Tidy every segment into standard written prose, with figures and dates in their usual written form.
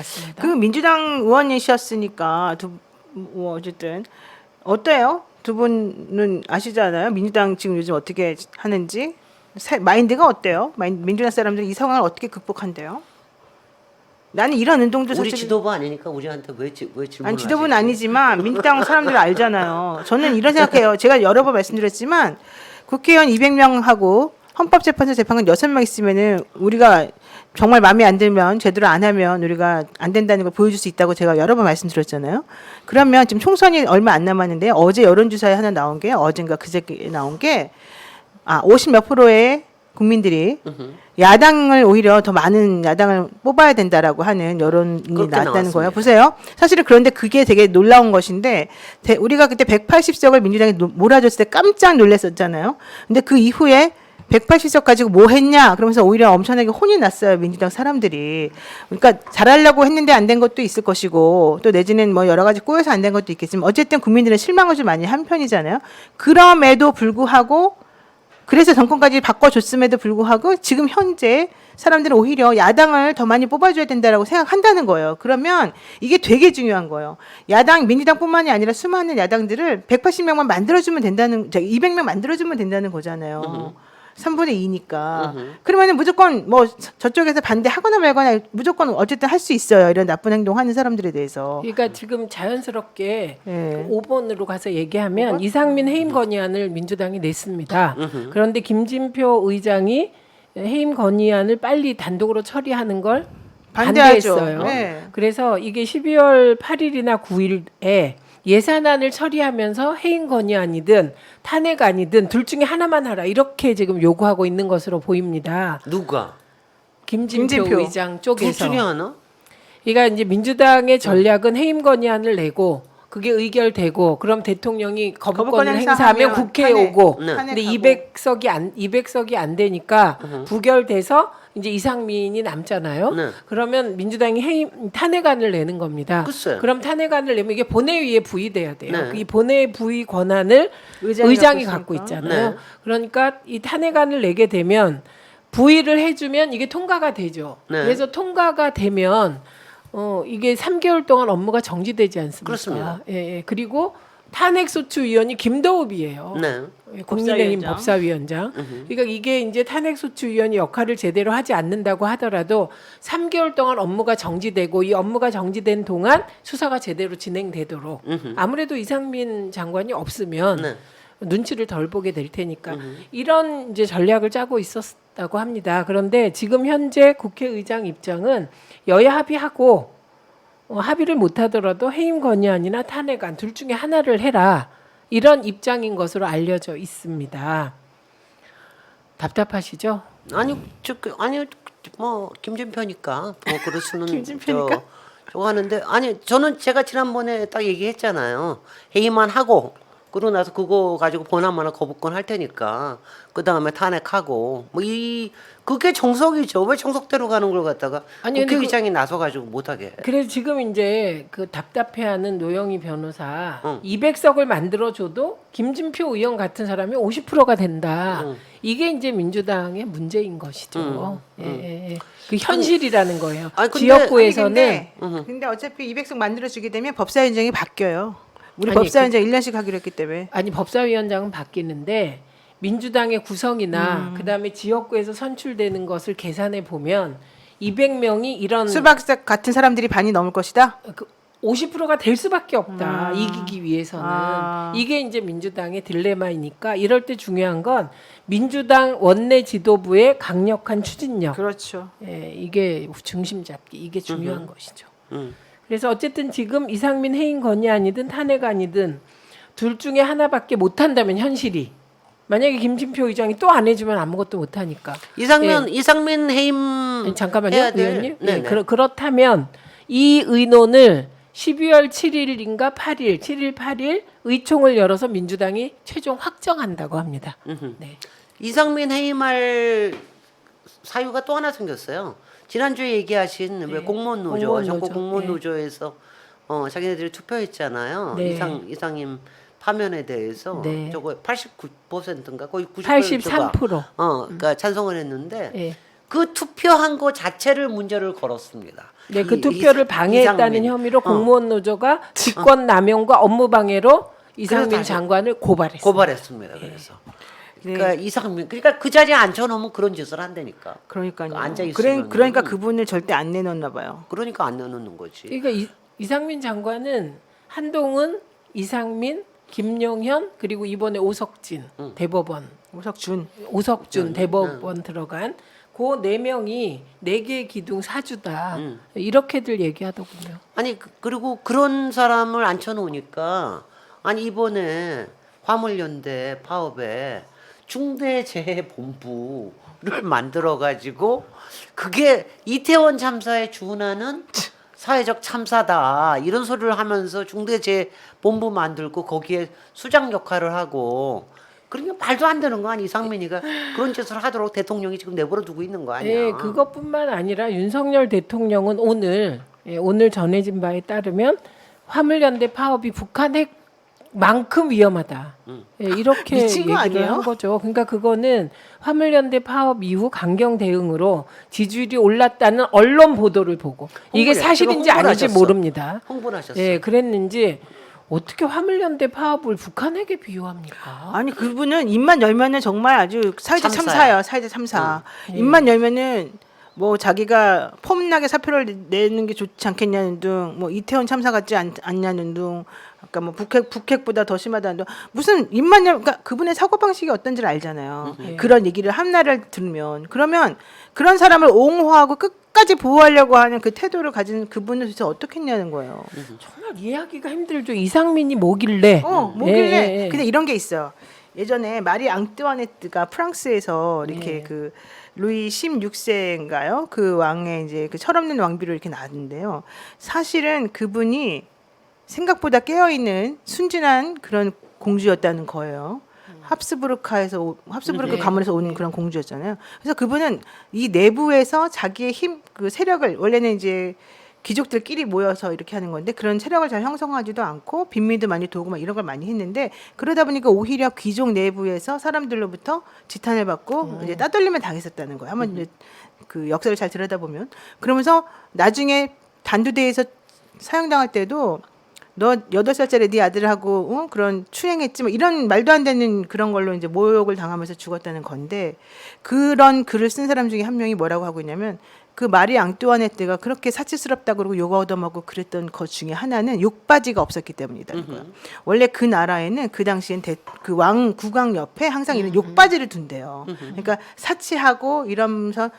맞습니다. 그 민주당 의원이셨으니까 뭐 어쨌든 어때요? 두 분은 아시잖아요. 민주당 지금 요즘 어떻게 하는지 마인드가 어때요? 민주당 사람들이 이 상황을 어떻게 극복한대요? 나는 이런 운동도 우리 사실 지도부 아니니까 우리한테 왜 질문을 아니 지도부는 하시지? 아니지만 민주당 사람들 알잖아요. 저는 이런 생각해요. 제가 여러 번 말씀드렸지만 국회의원 200명하고 헌법재판소 재판관 6명 있으면은 우리가 정말 마음에 안 들면 제대로 안 하면 우리가 안 된다는 걸 보여줄 수 있다고 제가 여러 번 말씀드렸잖아요. 그러면 지금 총선이 얼마 안 남았는데 어제 여론조사에 하나 나온 게 어젠가 그저께 나온 게 50 몇 프로의 국민들이 야당을 오히려 더 많은 야당을 뽑아야 된다라고 하는 여론이 나왔다는 나왔습니다. 거예요. 보세요. 사실은 그런데 그게 되게 놀라운 것인데 우리가 그때 180석을 민주당에 몰아줬을 때 깜짝 놀랐었잖아요. 근데 그 이후에 180석 가지고 뭐 했냐? 그러면서 오히려 엄청나게 혼이 났어요. 민주당 사람들이. 그러니까 잘하려고 했는데 안 된 것도 있을 것이고 또 내지는 뭐 여러 가지 꼬여서 안 된 것도 있겠지만 어쨌든 국민들은 실망을 좀 많이 한 편이잖아요. 그럼에도 불구하고 그래서 정권까지 바꿔줬음에도 불구하고 지금 현재 사람들은 오히려 야당을 더 많이 뽑아줘야 된다라고 생각한다는 거예요. 그러면 이게 되게 중요한 거예요. 민주당뿐만이 아니라 수많은 야당들을 180명만 만들어주면 된다는, 200명 만들어주면 된다는 거잖아요. 3분의 2니까. 그러면은 무조건 뭐 저쪽에서 반대하거나 말거나 무조건 어쨌든 할 수 있어요. 이런 나쁜 행동하는 사람들에 대해서. 그러니까 지금 자연스럽게 예. 5번으로 가서 얘기하면 5번? 이상민 해임 건의안을 민주당이 냈습니다. 그런데 김진표 의장이 해임 건의안을 빨리 단독으로 처리하는 걸 반대하죠. 반대했어요. 네. 그래서 이게 12월 8일이나 9일에 예산안을 처리하면서 해임 건의안이든 탄핵안이든 둘 중에 하나만 하라 이렇게 지금 요구하고 있는 것으로 보입니다. 누가? 김진표 의장 둘 쪽에서. 중에 하나? 그러니까 이제 민주당의 전략은 해임 건의안을 내고 그게 의결되고 그럼 대통령이 거부권을 행사하면 국회에 오고 네. 근데 200석이 안 되니까 부결돼서 이제 이상민이 남잖아요. 네. 그러면 민주당이 탄핵안을 내는 겁니다. 글쎄요. 그럼 탄핵안을 내면 이게 본회의에 부의돼야 돼요. 네. 이 본회의 부의 권한을 의장이 갖고 있잖아요. 네. 그러니까 이 탄핵안을 내게 되면 부의를 해주면 이게 통과가 되죠. 네. 그래서 통과가 되면 이게 3개월 동안 업무가 정지되지 않습니까? 그렇습니다. 예, 예. 그리고 탄핵소추위원이 김도읍이에요. 네. 예, 국민의힘 법사위원장. 법사위원장. 그러니까 이게 이제 탄핵소추위원이 역할을 제대로 하지 않는다고 하더라도 3개월 동안 업무가 정지되고 이 업무가 정지된 동안 수사가 제대로 진행되도록 아무래도 이상민 장관이 없으면 네. 눈치를 덜 보게 될 테니까 이런 이제 전략을 짜고 있었다고 합니다. 그런데 지금 현재 국회의장 입장은 여야 합의하고 합의를 못하더라도 해임 건의안이나 탄핵안 둘 중에 하나를 해라 이런 입장인 것으로 알려져 있습니다. 답답하시죠? 아니 뭐 김진표니까 뭐 그럴 수는 김진표니까? 저거 하는데 아니 저는 제가 지난번에 딱 얘기했잖아요. 회의만 하고 그러고 나서 그거 가지고 보나마나 거부권 할 테니까 그 다음에 탄핵하고 뭐 그게 정석이죠. 왜 정석대로 가는 걸 갖다가 아니, 근데 국회의장이 나서가지고 못하게 해. 그래서 지금 이제 그 답답해하는 노영희 변호사 200석을 만들어줘도 김진표 의원 같은 사람이 50%가 된다. 이게 이제 민주당의 문제인 것이죠. 예. 그 현실이라는 거예요. 아니, 근데- 지역구에서는 근데 어차피 200석 만들어주게 되면 법사위원장이 바뀌어요. 우리 아니, 법사위원장 1년씩 하기로 했기 때문에. 아니 법사위원장은 바뀌는데 민주당의 구성이나 그다음에 지역구에서 선출되는 것을 계산해 보면 200명이 이런 수박색 같은 사람들이 반이 넘을 것이다. 50%가 될 수밖에 없다. 이기기 위해서는. 이게 이제 민주당의 딜레마이니까 이럴 때 중요한 건 민주당 원내 지도부의 강력한 추진력. 그렇죠. 예, 이게 중심 잡기. 이게 중요한 것이죠. 그래서 어쨌든 지금 이상민 해임 건의안이든 탄핵안이든 둘 중에 하나밖에 못 한다면 현실이 만약에 김진표 의장이 또 안 해주면 아무것도 못 하니까. 이상민 해임 아니, 잠깐만요, 해야 될- 의원님. 네네. 네, 그렇다면 이 의논을 12월 7일인가 8일, 7일, 8일 의총을 열어서 민주당이 최종 확정한다고 합니다. 네. 이상민 해임할 사유가 또 하나 생겼어요. 지난주에 얘기하신 왜 공무원 노조, 공무원 전국 노조. 공무원 노조에서 자기네들이 투표했잖아요. 네. 이상임 파면에 대해서 네. 저거 89%인가 거의 90%가 83%. 그러니까 찬성을 했는데 예. 그 투표한 거 자체를 문제를 걸었습니다. 네, 그 이- 투표를 이- 방해했다는 이상민. 혐의로 공무원 노조가 직권 남용과 업무 방해로 이상민 다시 장관을 고발했습니다. 고발했습니다. 그래서 그러니까 이상민 그러니까 그 자리에 앉혀놓으면 그런 짓을 한다니까. 그러니까요. 앉아 있으면은. 그러니까 그분을 절대 안 내놓나 봐요. 그러니까 안 내놓는 거지. 그러니까 이상민 장관은 한동훈, 이상민, 김용현 그리고 이번에 오석진 대법원 오석준. 대법원 들어간 그 네 명이 네 개의 기둥 사주다 이렇게들 얘기하더군요. 아니 그리고 그런 사람을 앉혀놓으니까 아니 이번에 화물연대 파업에 중대재해본부를 만들어가지고 그게 이태원 참사에 준하는 사회적 참사다 이런 소리를 하면서 중대재해본부 만들고 거기에 수장 역할을 하고 그러니까 말도 안 되는 거 아니 이상민이가 그런 짓을 하도록 대통령이 지금 내버려 두고 있는 거 아니야. 네, 그것뿐만 아니라 윤석열 대통령은 오늘 전해진 바에 따르면 화물연대 파업이 북한 핵만큼 위험하다. 예, 이렇게 미친 거 얘기를 아니에요? 한 거죠. 그러니까 그거는 화물연대 파업 이후 강경 대응으로 지지율이 올랐다는 언론 보도를 보고 이게 홍보를 사실인지 홍보를 아닌지 하셨어. 모릅니다. 홍보를 하셨어요. 예, 그랬는지 어떻게 화물연대 파업을 북한 핵에 비유합니까? 아니 그분은 입만 열면은 정말 아주 사회적 참사야. 참사예요. 사회적 참사. 입만 열면은 뭐 자기가 폼나게 사표를 내는 게 좋지 않겠냐는 둥, 뭐 이태원 참사 같지 않냐는 둥, 아까 뭐 북핵보다 더 심하다는 둥, 무슨 입만 열, 그러니까 그분의 사고 방식이 어떤지를 알잖아요. 그런 얘기를 한나를 들으면 그러면 그런 사람을 옹호하고 끝까지 보호하려고 하는 그 태도를 가진 그분은 도대체 어떻게 했냐는 거예요. 정말 이해하기가 힘들죠. 이상민이 뭐길래? 뭐길래? 예, 예. 근데 이런 게 있어요. 예전에 마리 앙뚜아네트가 프랑스에서 이렇게 그 루이 16세인가요? 그 왕의 이제 그 철없는 왕비로 이렇게 나왔는데요. 사실은 그분이 생각보다 깨어 있는 순진한 그런 공주였다는 거예요. 합스부르크 가문에서 온 그런 공주였잖아요. 그래서 그분은 이 내부에서 자기의 그 세력을 원래는 이제 귀족들끼리 모여서 이렇게 하는 건데 그런 세력을 잘 형성하지도 않고 빈민도 많이 도우고 막 이런 걸 많이 했는데 그러다 보니까 오히려 귀족 내부에서 사람들로부터 지탄을 받고 이제 따돌림을 당했었다는 거예요. 한번 이제 그 역사를 잘 들여다보면 그러면서 나중에 단두대에서 사형당할 때도 너 8살짜리 네 아들하고 그런 추행했지 뭐 이런 말도 안 되는 그런 걸로 이제 모욕을 당하면서 죽었다는 건데 그런 글을 쓴 사람 중에 한 명이 뭐라고 하고 있냐면 그 마리 앙뚜아네트가 그렇게 사치스럽다고 그러고 욕 얻어먹고 그랬던 것 중에 하나는 욕바지가 없었기 때문이다는 거야. 원래 그 나라에는 그 당시엔 그 왕 국왕 옆에 항상 이런 욕바지를 둔대요. 그러니까 사치하고 이러면서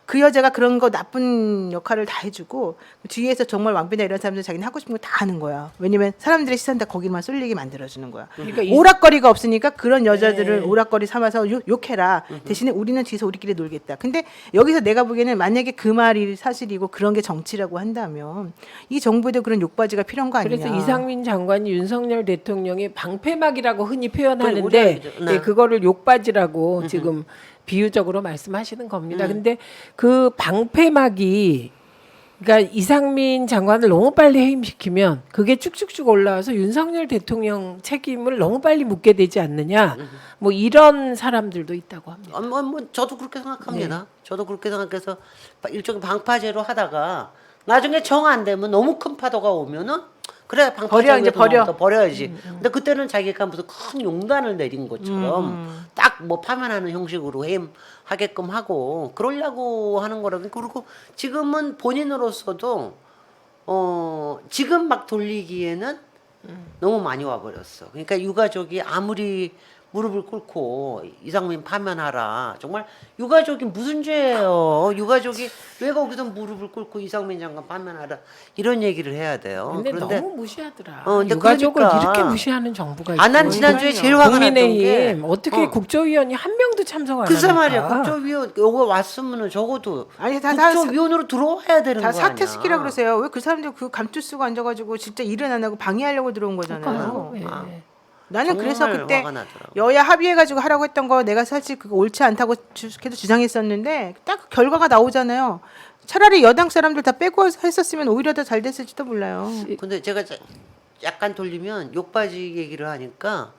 그 여자가 그런 거 나쁜 역할을 다 해주고 뒤에서 정말 왕비나 이런 사람들 자기는 하고 싶은 거 다 하는 거야. 왜냐면 사람들의 시선 다 거기만 쏠리게 만들어주는 거야. 그러니까 오락거리가 없으니까 그런 여자들을 오락거리 삼아서 욕해라. 대신에 우리는 뒤에서 우리끼리 놀겠다. 근데 여기서 내가 보기에는 만약에 그 말이 사실이고 그런 게 정치라고 한다면 이 정부에도 그런 욕바지가 필요한 거 아니냐. 그래서 이상민 장관이 윤석열 대통령의 방패막이라고 흔히 표현하는데 우리가 네. 그거를 욕바지라고 지금 비유적으로 말씀하시는 겁니다. 근데 그 방패막이 그러니까 이상민 장관을 너무 빨리 해임시키면 그게 쭉쭉쭉 올라와서 윤석열 대통령 책임을 너무 빨리 묻게 되지 않느냐. 뭐 이런 사람들도 있다고 합니다. 뭐 저도 그렇게 생각합니다. 저도 그렇게 생각해서 일종의 방파제로 하다가 나중에 정 안 되면 너무 큰 파도가 오면은 그래 버려, 이제 버려. 버려야지. 근데 그때는 자기가 무슨 큰 용단을 내린 것처럼 딱 뭐 파면하는 형식으로 해임하게끔 하고 그러려고 하는 거라고. 그리고 지금은 본인으로서도 지금 막 돌리기에는 너무 많이 와버렸어. 그러니까 유가족이 아무리 무릎을 꿇고 이상민 파면하라. 정말 유가족이 무슨 죄예요? 유가족이 왜 거기서 무릎을 꿇고 이상민 장관 파면하라 이런 얘기를 해야 돼요. 근데 그런데 너무 무시하더라. 근데 유가족을 그러니까. 이렇게 무시하는 정부가 있고. 난 지난주에 제일 화가 났던 게 국민의힘 어떻게 국조위원이 한 명도 참석 안 합니까? 글쎄 말이야. 국조위원 요거 왔으면은 적어도 아니 다 국조위원으로 들어와야 되는 거 아니야. 사퇴시키라 그러세요. 왜 그 사람들 그 감투 쓰고 앉아가지고 진짜 일은 안 하고 방해하려고 들어온 거잖아요. 그러니까요. 예. 나는 그래서 정말 그때 화가 나더라고. 여야 합의해가지고 하라고 했던 거 내가 사실 그거 옳지 않다고 계속 주장했었는데 딱 결과가 나오잖아요. 차라리 여당 사람들 다 빼고 했었으면 오히려 더 잘 됐을지도 몰라요. 근데 제가 약간 돌리면 욕바지 얘기를 하니까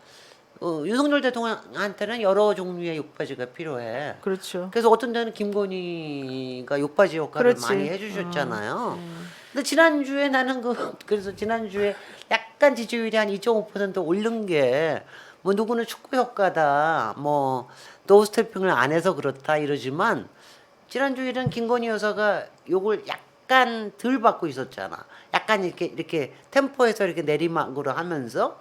윤석열 대통령한테는 여러 종류의 욕받이가 필요해. 그렇죠. 그래서 어떤 데는 김건희가 욕받이 역할을 그렇지. 많이 해주셨잖아요. 근데 지난주에 나는 그래서 지난주에 약간 지지율이 한 2.5% 오른 게 뭐 누구는 축구 효과다, 뭐 노스태핑을 안 해서 그렇다 이러지만 지난주에는 김건희 여사가 욕을 약간 덜 받고 있었잖아. 약간 이렇게 템포에서 이렇게 내리막으로 하면서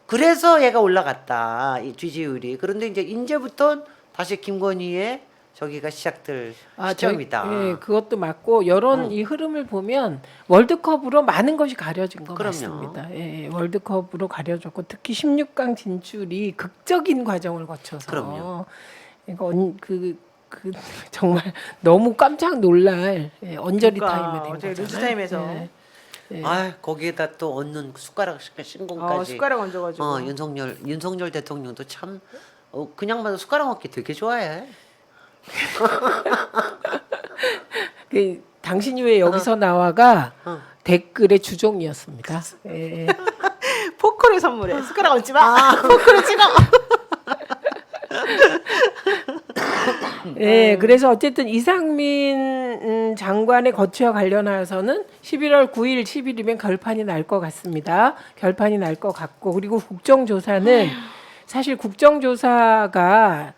그래서 얘가 올라갔다 이 지지율이. 그런데 이제부터 다시 김건희의 저기가 시작될 시점이다. 예, 그것도 맞고 여론 이 흐름을 보면 월드컵으로 많은 것이 가려진 거 그럼요. 맞습니다. 예, 월드컵으로 가려졌고 특히 16강 진출이 극적인 과정을 거쳐서 그럼요. 이거 정말 너무 깜짝 놀랄 언저리 타임이 된 어제 거잖아요. 루즈 타임에서 예. 예. 아 거기에다 또 얻는 숟가락 신공까지. 숟가락 얹어가지고. 윤석열 대통령도 참 그냥 봐도 숟가락 먹기 되게 좋아해. 당신이 왜 여기서 나와가 어. 댓글의 주종이었습니다. 예. 포크를 선물해. 숟가락 얹지 마. 포크를 찍어. 예, 그래서 어쨌든 이상민 장관의 거취와 관련하여서는 11월 9일, 10일이면 결판이 날 것 같습니다. 결판이 날 것 같고 그리고 국정조사는 사실 국정조사가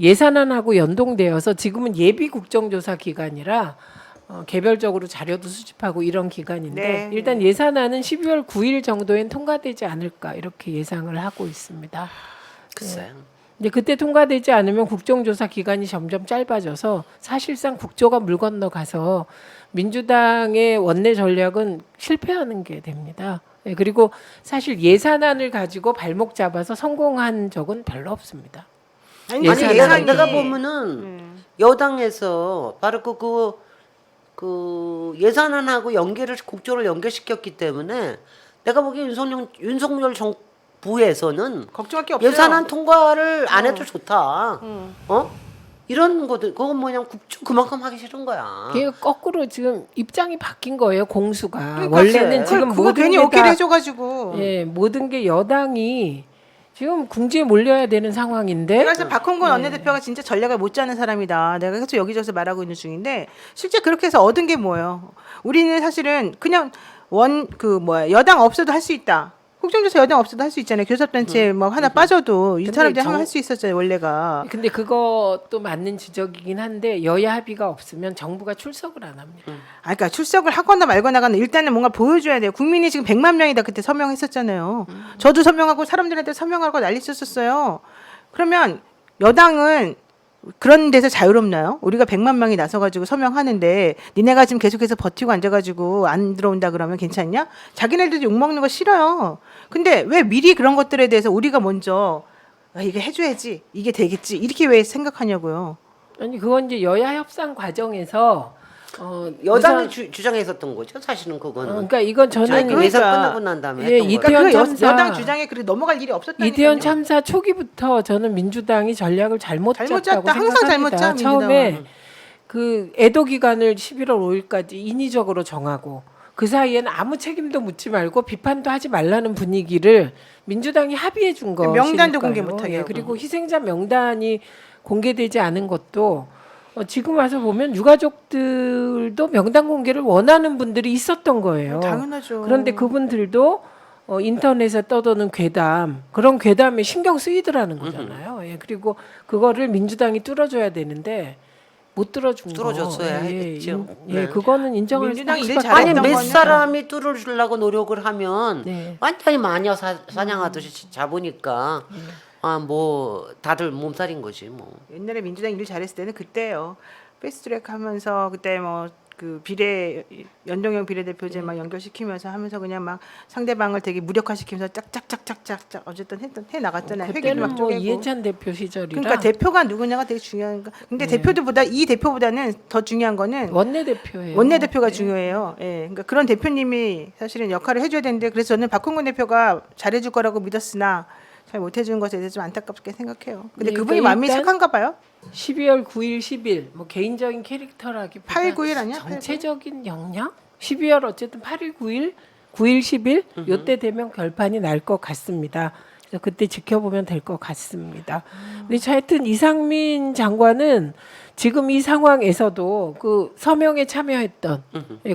예산안하고 연동되어서 지금은 예비 국정조사 기간이라 개별적으로 자료도 수집하고 이런 기간인데 네. 일단 예산안은 12월 9일 정도엔 통과되지 않을까 이렇게 예상을 하고 있습니다. 글쎄. 이제 그때 통과되지 않으면 국정조사 기간이 점점 짧아져서 사실상 국조가 물 건너가서 민주당의 원내 전략은 실패하는 게 됩니다. 예, 그리고 사실 예산안을 가지고 발목 잡아서 성공한 적은 별로 없습니다. 아니 예산안이- 예산 내가 보면은 여당에서 바로 그 예산안하고 국조를 연계시켰기 때문에 내가 보기에 윤석열 정부에서는 걱정할 게 없어요. 예산안 통과를 안 해도 좋다. 이런 것들 그건 뭐냐면 국조 그만큼 하기 싫은 거야. 그게 거꾸로 지금 입장이 바뀐 거예요. 공수가 그러니까 원래는 지금 그거 모든 괜히 게 오케이를 다 해줘가지고. 예, 모든 게 여당이 지금 궁지에 몰려야 되는 상황인데 내가 그래서 박홍근 원내대표가 진짜 전략을 못 짜는 사람이다. 내가 계속 여기저기서 말하고 있는 중인데 실제 그렇게 해서 얻은 게 뭐예요? 우리는 사실은 그냥 여당 없어도 할 수 있다. 국정조사 여당 없어도 할 수 있잖아요. 교섭단체 뭐 하나 빠져도 이 근데 사람들이 할 수 있었잖아요. 원래가. 근데 그것도 맞는 지적이긴 한데 여야 합의가 없으면 정부가 출석을 안 합니다. 그러니까 출석을 하거나 말거나는 일단은 뭔가 보여줘야 돼요. 국민이 지금 100만 명이다 그때 서명했었잖아요. 저도 서명하고 사람들한테 서명하고 난리 썼었어요. 그러면 여당은 그런 데서 자유롭나요? 우리가 100만 명이 나서가지고 서명하는데 니네가 지금 계속해서 버티고 앉아가지고 안 들어온다 그러면 괜찮냐? 자기네들도 욕먹는 거 싫어요. 근데 왜 미리 그런 것들에 대해서 우리가 먼저 이게 해줘야지 이게 되겠지 이렇게 왜 생각하냐고요. 아니 그건 이제 여야 협상 과정에서 여당이 우선- 주장했었던 거죠. 사실은 그거는. 그러니까 이건 저는 아니, 그 그러니까- 예산 끝나고 난 다음에 예, 했던 거예요. 이태원 그러니까 그 참사- 여당 주장에 그렇게 넘어갈 일이 없었다니까요. 이태원 참사 초기부터 저는 민주당이 전략을 잘못 잘못 짰다고 짰다. 항상 생각합니다. 잘못 짜, 처음에 민주당은. 그 애도 기간을 11월 5일까지 인위적으로 정하고 그 사이에는 아무 책임도 묻지 말고 비판도 하지 말라는 분위기를 민주당이 합의해 준 거. 명단도 공개 못하게 하고. 그리고 희생자 명단이 공개되지 않은 것도 지금 와서 보면 유가족들도 명단 공개를 원하는 분들이 있었던 거예요. 당연하죠. 그런데 그분들도 인터넷에 떠도는 괴담 그런 괴담에 신경 쓰이더라는 거잖아요. 예, 그리고 그거를 민주당이 뚫어줘야 되는데 못 뚫어준 거. 뚫어줬어야 했죠. 예, 그거는 인정할 민주당이 일 수밖에 아니 잘했던 몇 거는- 사람이 뚫어주려고 노력을 하면 네. 완전히 마녀 사냥하듯이 잡으니까 뭐 다들 몸살인 거지 뭐. 옛날에 민주당 일 잘했을 때는 그때요. 패스트트랙 하면서 그때 뭐 그 연동형 비례대표제 막 연결시키면서 하면서 그냥 막 상대방을 되게 무력화시키면서 짝짝짝짝짝 어쨌든 해 나갔잖아요. 회기도 그때는 막 뭐 쪼개고. 이해찬 대표 시절이라 그러니까 대표가 누구냐가 되게 중요한 거. 근데 이 대표보다는 더 중요한 거는 원내대표예요. 원내대표가 네. 중요해요. 예. 그러니까 그런 대표님이 사실은 역할을 해줘야 되는데 그래서 저는 박홍근 대표가 잘해줄 거라고 믿었으나 잘 못해준 것에 대해서 좀 안타깝게 생각해요. 근데 네, 그분이 그러니까 마음이 일단 착한가 봐요. 12월 9일, 10일 뭐 개인적인 캐릭터라기보다 8, 9일 아니야? 정체적인 역량? 12월 어쨌든 8일, 9일, 9일, 10일 요때 되면 결판이 날 것 같습니다. 그래서 그때 지켜보면 될 것 같습니다. 근데 하여튼 이상민 장관은 지금 이 상황에서도 그 서명에 참여했던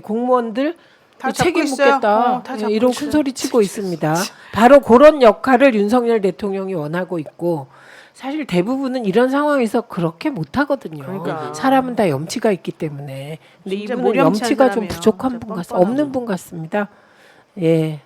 공무원들 다 책임 잡고 있어요. 묻겠다 다 잡고 이런 있어요. 큰 소리 치고 있습니다. 바로 그런 역할을 윤석열 대통령이 원하고 있고 사실 대부분은 이런 상황에서 그렇게 못 하거든요. 그러니까. 사람은 다 염치가 있기 때문에. 근데 진짜 이분은 모렴치한 염치가 좀 사람이에요. 부족한 진짜 분 같습니다. 뻔뻔하고. 없는 분 같습니다. 예.